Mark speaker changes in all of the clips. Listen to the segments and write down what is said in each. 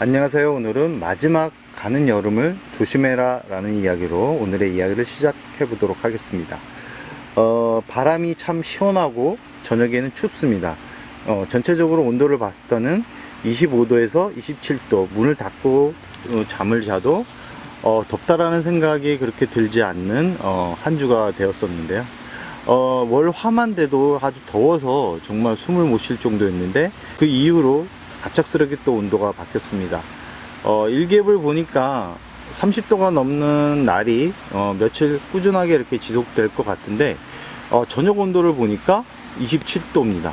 Speaker 1: 안녕하세요. 오늘은 마지막 가는 여름을 조심해라 라는 이야기로 오늘의 이야기를 시작해 보도록 하겠습니다. 바람이 참 시원하고 저녁에는 춥습니다. 전체적으로 온도를 봤을 때는 25도에서 27도, 문을 닫고 잠을 자도 덥다라는 생각이 그렇게 들지 않는 한 주가 되었었는데요. 월 화만 돼도 아주 더워서 정말 숨을 못 쉴 정도였는데, 그 이후로 갑작스럽게 또 온도가 바뀌었습니다. 일기예보를 보니까 30도가 넘는 날이 며칠 꾸준하게 이렇게 지속될 것 같은데, 저녁 온도를 보니까 27도입니다.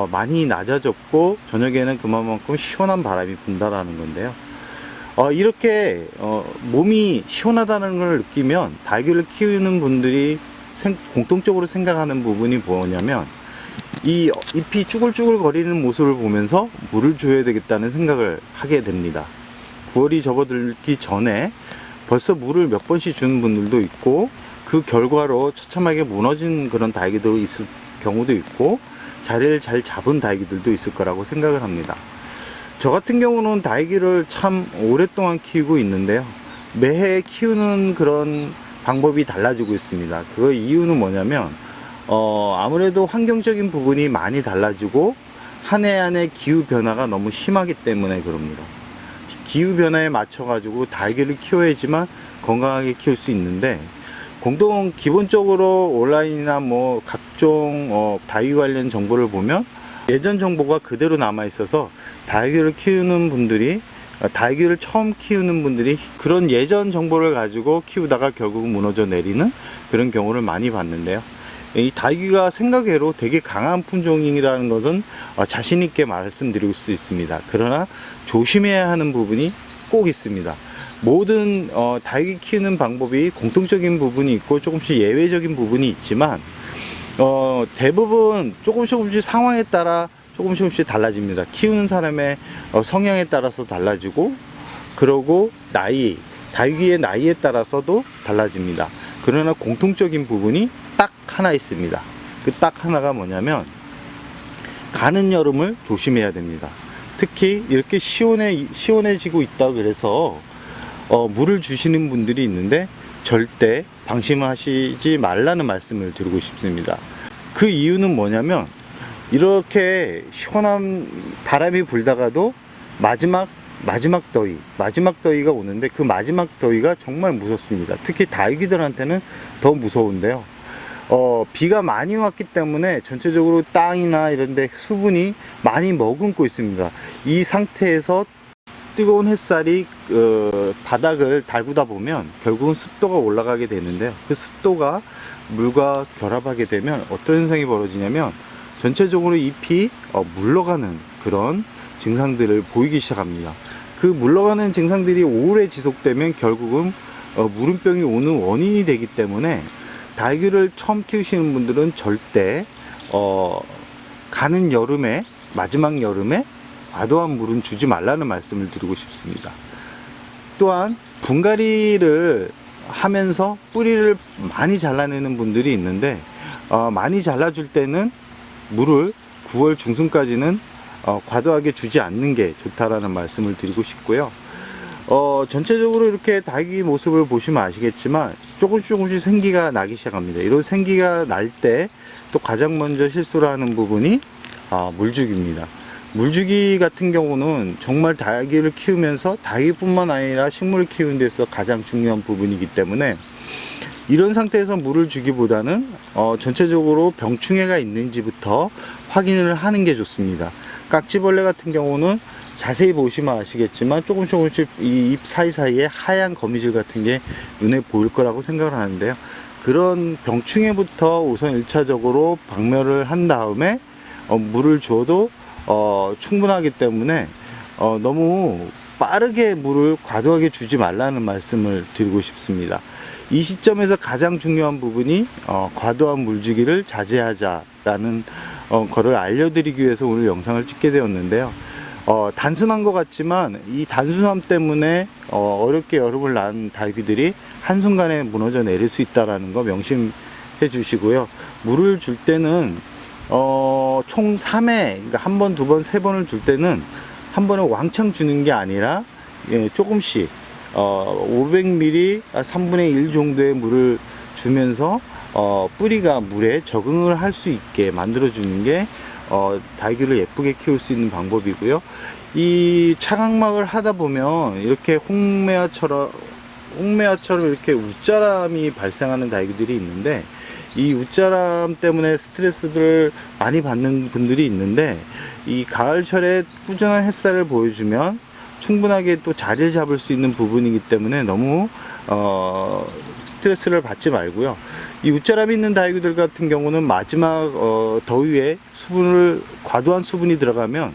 Speaker 1: 많이 낮아졌고 저녁에는 그만큼 시원한 바람이 분다라는 건데요. 이렇게 몸이 시원하다는 걸 느끼면 닭을 키우는 분들이 공통적으로 생각하는 부분이 뭐냐면, 이 잎이 쭈글쭈글 거리는 모습을 보면서 물을 줘야 되겠다는 생각을 하게 됩니다. 9월이 접어들기 전에 벌써 물을 몇 번씩 주는 분들도 있고, 그 결과로 처참하게 무너진 그런 다육이도 있을 경우도 있고, 자리를 잘 잡은 다육이들도 있을 거라고 생각을 합니다. 저 같은 경우는 다육이를 참 오랫동안 키우고 있는데요, 매해 키우는 그런 방법이 달라지고 있습니다. 그 이유는 뭐냐면, 아무래도 환경적인 부분이 많이 달라지고 한 해 한 해 기후 변화가 너무 심하기 때문에 그럽니다. 기후 변화에 맞춰 가지고 다육이를 키워야지만 건강하게 키울 수 있는데, 기본적으로 온라인이나 뭐 각종 다육이 관련 정보를 보면 예전 정보가 그대로 남아 있어서 다육이를 키우는 분들이, 다육이를 처음 키우는 분들이 그런 예전 정보를 가지고 키우다가 결국 무너져 내리는 그런 경우를 많이 봤는데요. 이 다육이가 생각외로 되게 강한 품종이라는 것은 자신 있게 말씀드릴 수 있습니다. 그러나 조심해야 하는 부분이 꼭 있습니다. 모든 다육이 키우는 방법이 공통적인 부분이 있고 조금씩 예외적인 부분이 있지만, 대부분 조금씩 상황에 따라 조금씩 달라집니다. 키우는 사람의 성향에 따라서 달라지고, 그러고 다육이의 나이에 따라서도 달라집니다. 그러나 공통적인 부분이 딱 하나 있습니다. 그 딱 하나가 뭐냐면, 가는 여름을 조심해야 됩니다. 특히 이렇게 시원해지고 있다 그래서 물을 주시는 분들이 있는데 절대 방심하시지 말라는 말씀을 드리고 싶습니다. 그 이유는 뭐냐면, 이렇게 시원한 바람이 불다가도 마지막 더위가 오는데, 그 마지막 더위가 정말 무섭습니다. 특히 다육이들한테는 더 무서운데요. 비가 많이 왔기 때문에 전체적으로 땅이나 이런 데 수분이 많이 머금고 있습니다. 이 상태에서 뜨거운 햇살이 바닥을 달구다 보면 결국은 습도가 올라가게 되는데요. 그 습도가 물과 결합하게 되면 어떤 현상이 벌어지냐면, 전체적으로 잎이 물러가는 그런 증상들을 보이기 시작합니다. 그 물러가는 증상들이 오래 지속되면 결국은 무름병이 오는 원인이 되기 때문에, 다육이를 처음 키우시는 분들은 절대 가는 여름에, 마지막 여름에 과도한 물은 주지 말라는 말씀을 드리고 싶습니다. 또한 분갈이를 하면서 뿌리를 많이 잘라내는 분들이 있는데, 많이 잘라줄 때는 물을 9월 중순까지는 과도하게 주지 않는 게 좋다라는 말씀을 드리고 싶고요. 전체적으로 이렇게 다육이 모습을 보시면 아시겠지만 조금씩 생기가 나기 시작합니다. 이런 생기가 날 때 또 가장 먼저 실수를 하는 부분이 물주기입니다. 물주기 같은 경우는 정말 다육이를 키우면서 다육이뿐만 아니라 식물을 키우는 데서 가장 중요한 부분이기 때문에, 이런 상태에서 물을 주기보다는 전체적으로 병충해가 있는지부터 확인을 하는 게 좋습니다. 깍지벌레 같은 경우는 자세히 보시면 아시겠지만 조금씩 이 잎 사이사이에 하얀 거미줄 같은 게 눈에 보일 거라고 생각을 하는데요. 그런 병충해부터 우선 1차적으로 박멸을 한 다음에 물을 주어도 충분하기 때문에 너무 빠르게 물을 과도하게 주지 말라는 말씀을 드리고 싶습니다. 이 시점에서 가장 중요한 부분이 과도한 물주기를 자제하자라는 거를 알려드리기 위해서 오늘 영상을 찍게 되었는데요. 단순한 것 같지만 이 단순함 때문에 어렵게 여름을 난 다육이들이 한순간에 무너져 내릴 수 있다는 거 명심해 주시고요. 물을 줄 때는 총 3회, 그러니까 한 번, 두 번, 세 번을 줄 때는 한 번에 왕창 주는 게 아니라 조금씩 500ml 3분의 1 정도의 물을 주면서 뿌리가 물에 적응을 할 수 있게 만들어 주는 게 다육이를 예쁘게 키울 수 있는 방법이고요. 이 차각막을 하다 보면 이렇게 홍매화처럼 이렇게 웃자람이 발생하는 다육이들이 있는데, 이 웃자람 때문에 스트레스들을 많이 받는 분들이 있는데, 이 가을철에 꾸준한 햇살을 보여주면 충분하게 또 자리를 잡을 수 있는 부분이기 때문에 너무 스트레스를 받지 말고요. 이 웃자람이 있는 다육이들 같은 경우는 마지막 더위에 과도한 수분이 들어가면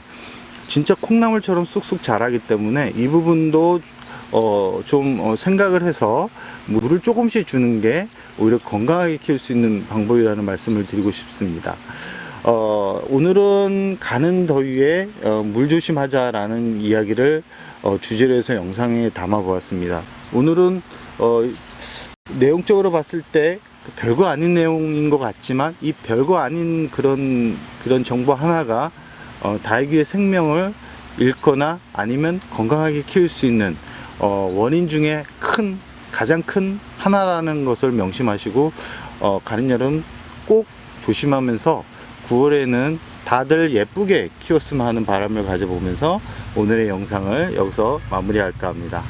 Speaker 1: 진짜 콩나물처럼 쑥쑥 자라기 때문에 이 부분도 좀 생각을 해서 물을 조금씩 주는 게 오히려 건강하게 키울 수 있는 방법이라는 말씀을 드리고 싶습니다. 오늘은 가는 더위에 물 조심하자라는 이야기를 주제로 해서 영상에 담아 보았습니다. 오늘은 내용적으로 봤을 때 별거 아닌 내용인 것 같지만, 이 별거 아닌 그런 정보 하나가 다육이의 생명을 잃거나 아니면 건강하게 키울 수 있는 원인 중에 가장 큰 하나라는 것을 명심하시고 가는 여름 꼭 조심하면서 9월에는 다들 예쁘게 키웠으면 하는 바람을 가져보면서 오늘의 영상을 여기서 마무리할까 합니다.